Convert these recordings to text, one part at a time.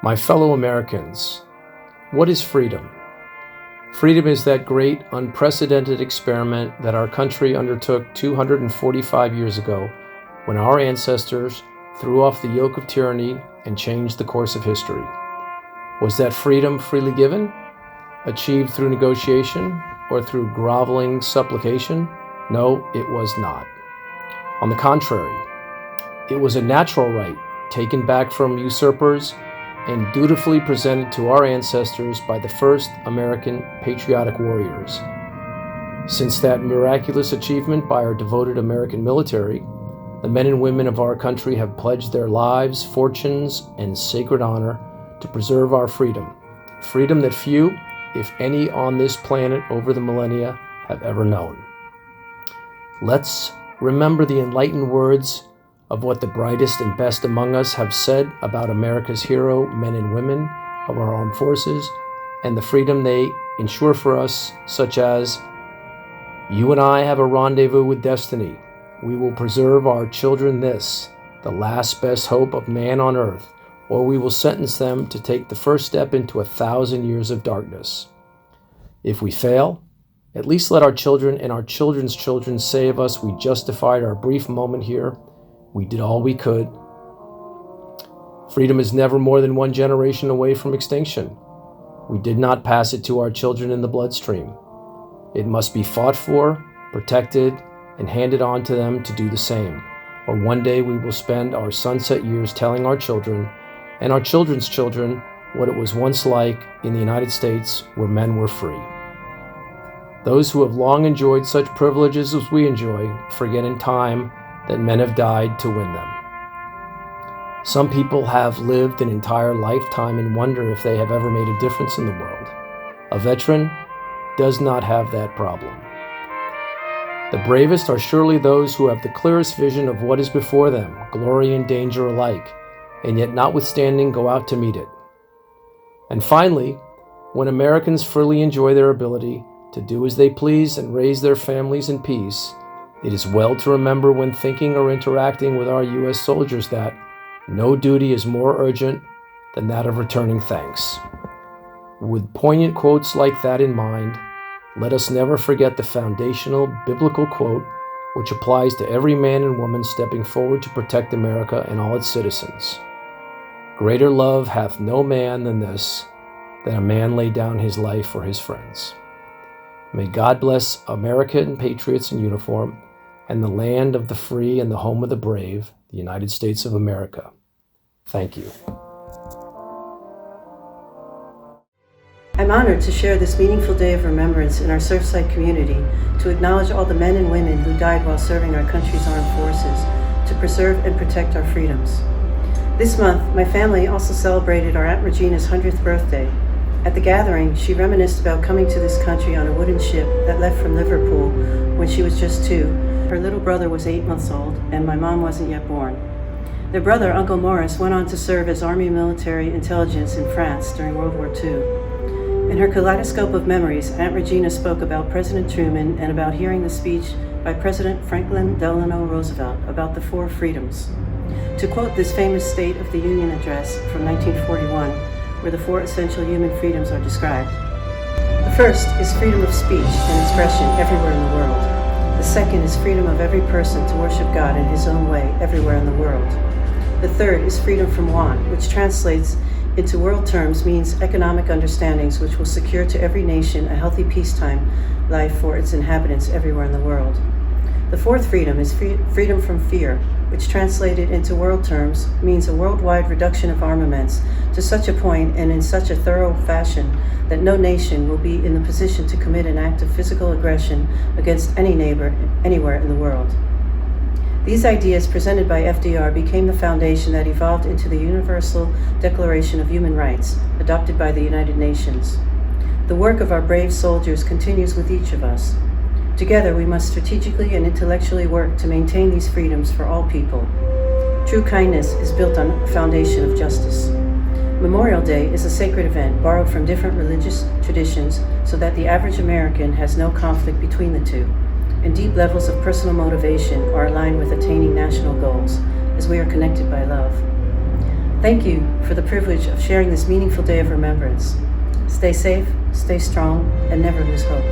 My fellow Americans, what is freedom? Freedom is that great, unprecedented experiment that our country undertook 245 years ago when our ancestors threw off the yoke of tyranny and changed the course of history. Was that freedom freely given, achieved through negotiation, or through groveling supplication? No, it was not. On the contrary, it was a natural right taken back from usurpers and dutifully presented to our ancestors by the first American patriotic warriors. Since that miraculous achievement by our devoted American military, the men and women of our country have pledged their lives, fortunes, and sacred honor to preserve our freedom, freedom that few, if any, on this planet over the millennia have ever known. Let's remember the enlightened words of what the brightest and best among us have said about America's hero men and women of our armed forces and the freedom they ensure for us, such as, "You and I have a rendezvous with destiny. We will preserve our children this, the last best hope of man on earth, or we will sentence them to take the first step into 1,000 years of darkness. If we fail, at least let our children and our children's children say of us we justified our brief moment here. We did all we could." Freedom is never more than one generation away from extinction. We did not pass it to our children in the bloodstream. It must be fought for, protected, and handed on to them to do the same, or one day we will spend our sunset years telling our children and our children's children what it was once like in the United States where men were free. Those who have long enjoyed such privileges as we enjoy forget in time that men have died to win them. Some people have lived an entire lifetime and wonder if they have ever made a difference in the world. A veteran does not have that problem. The bravest are surely those who have the clearest vision of what is before them, glory and danger alike, and yet notwithstanding go out to meet it. And finally, when Americans freely enjoy their ability to do as they please and raise their families in peace, it is well to remember when thinking or interacting with our U.S. soldiers that no duty is more urgent than that of returning thanks. With poignant quotes like that in mind, let us never forget the foundational biblical quote which applies to every man and woman stepping forward to protect America and all its citizens. "Greater love hath no man than this, that a man lay down his life for his friends." May God bless American patriots in uniform and the land of the free and the home of the brave, the United States of America. Thank you. I'm honored to share this meaningful day of remembrance in our Surfside community to acknowledge all the men and women who died while serving our country's armed forces to preserve and protect our freedoms. This month, my family also celebrated our Aunt Regina's 100th birthday. At the gathering, she reminisced about coming to this country on a wooden ship that left from Liverpool when she was just 2. Her little brother was 8 months old, and my mom wasn't yet born. Their brother, Uncle Morris, went on to serve as Army military intelligence in France during World War II. In her kaleidoscope of memories, Aunt Regina spoke about President Truman and about hearing the speech by President Franklin Delano Roosevelt about the 4 freedoms. To quote this famous State of the Union address from 1941, where the 4 essential human freedoms are described. The first is freedom of speech and expression everywhere in the world. The second is freedom of every person to worship God in his own way everywhere in the world. The third is freedom from want, which translates into world terms means economic understandings which will secure to every nation a healthy peacetime life for its inhabitants everywhere in the world. The fourth freedom is freedom from fear, which translated into world terms means a worldwide reduction of armaments to such a point and in such a thorough fashion that no nation will be in the position to commit an act of physical aggression against any neighbor anywhere in the world. These ideas presented by FDR became the foundation that evolved into the Universal Declaration of Human Rights, adopted by the United Nations. The work of our brave soldiers continues with each of us. Together, we must strategically and intellectually work to maintain these freedoms for all people. True kindness is built on a foundation of justice. Memorial Day is a sacred event borrowed from different religious traditions so that the average American has no conflict between the two, and deep levels of personal motivation are aligned with attaining national goals, as we are connected by love. Thank you for the privilege of sharing this meaningful day of remembrance. Stay safe, stay strong, and never lose hope.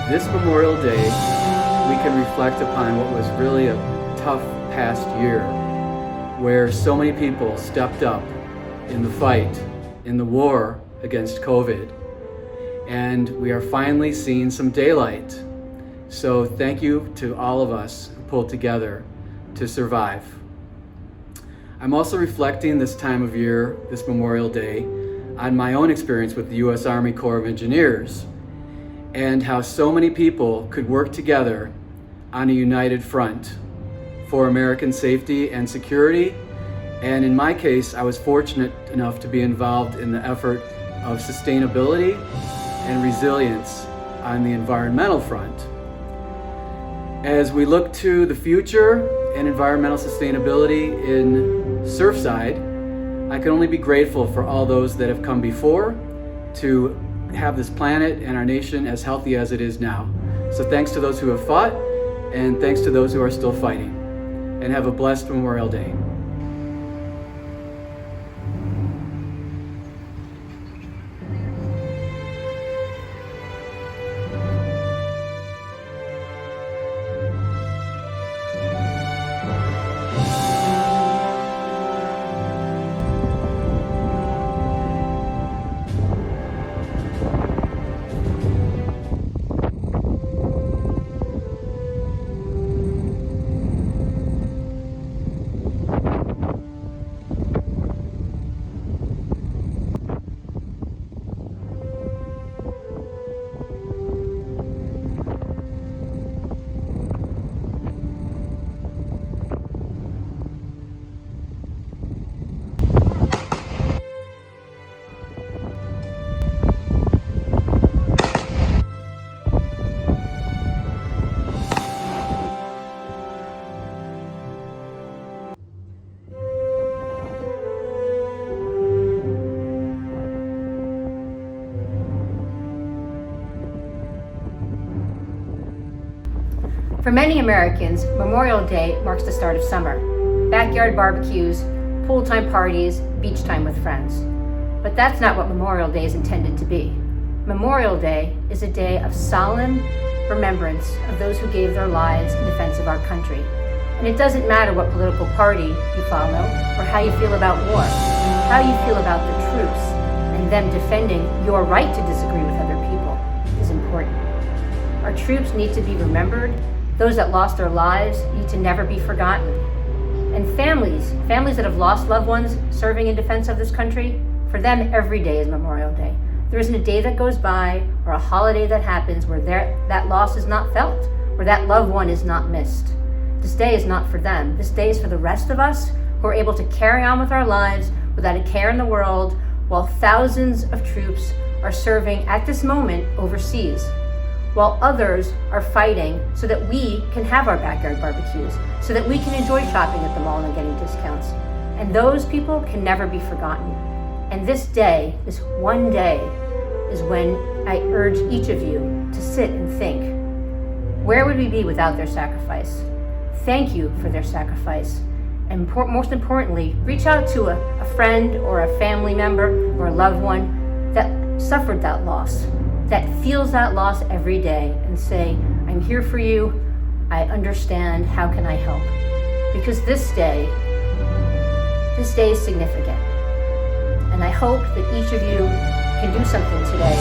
This Memorial Day, we can reflect upon what was really a tough past year, where so many people stepped up in the fight, in the war against COVID. And we are finally seeing some daylight. So thank you to all of us who pulled together to survive. I'm also reflecting this time of year, this Memorial Day, on my own experience with the U.S. Army Corps of Engineers, and how so many people could work together on a united front for American safety and security. And in my case, I was fortunate enough to be involved in the effort of sustainability and resilience on the environmental front. As we look to the future and environmental sustainability in Surfside, I can only be grateful for all those that have come before to have this planet and our nation as healthy as it is now. So thanks to those who have fought, and thanks to those who are still fighting. And have a blessed Memorial Day. For many Americans, Memorial Day marks the start of summer. Backyard barbecues, pool time parties, beach time with friends. But that's not what Memorial Day is intended to be. Memorial Day is a day of solemn remembrance of those who gave their lives in defense of our country. And it doesn't matter what political party you follow or how you feel about war, how you feel about the troops and them defending your right to disagree with other people is important. Our troops need to be remembered. Those that lost their lives need to never be forgotten. And families that have lost loved ones serving in defense of this country, for them every day is Memorial Day. There isn't a day that goes by or a holiday that happens where that loss is not felt, where that loved one is not missed. This day is not for them. This day is for the rest of us who are able to carry on with our lives without a care in the world, while thousands of troops are serving at this moment overseas, while others are fighting so that we can have our backyard barbecues, so that we can enjoy shopping at the mall and getting discounts. And those people can never be forgotten. And this day, this one day, is when I urge each of you to sit and think. Where would we be without their sacrifice? Thank you for their sacrifice. And most importantly, reach out to a friend or a family member or a loved one that suffered that loss, that feels that loss every day, and say, I'm here for you, I understand, how can I help? Because this day is significant. And I hope that each of you can do something today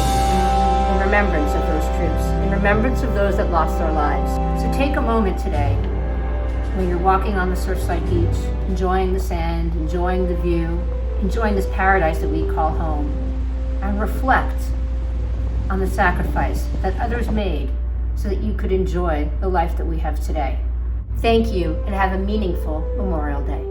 in remembrance of those troops, in remembrance of those that lost their lives. So take a moment today when you're walking on the Surfside beach, enjoying the sand, enjoying the view, enjoying this paradise that we call home, and reflect on the sacrifice that others made so that you could enjoy the life that we have today. Thank you, and have a meaningful Memorial Day.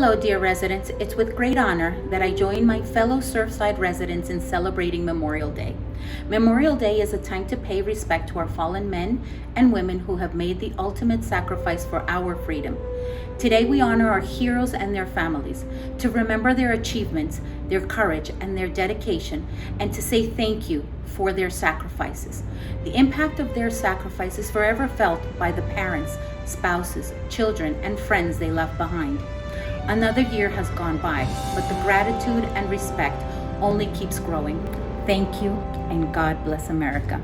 Hello, dear residents. It's with great honor that I join my fellow Surfside residents in celebrating Memorial Day. Memorial Day is a time to pay respect to our fallen men and women who have made the ultimate sacrifice for our freedom. Today we honor our heroes and their families, to remember their achievements, their courage, and their dedication, and to say thank you for their sacrifices. The impact of their sacrifice is forever felt by the parents, spouses, children, and friends they left behind. Another year has gone by, but the gratitude and respect only keeps growing. Thank you, and God bless America.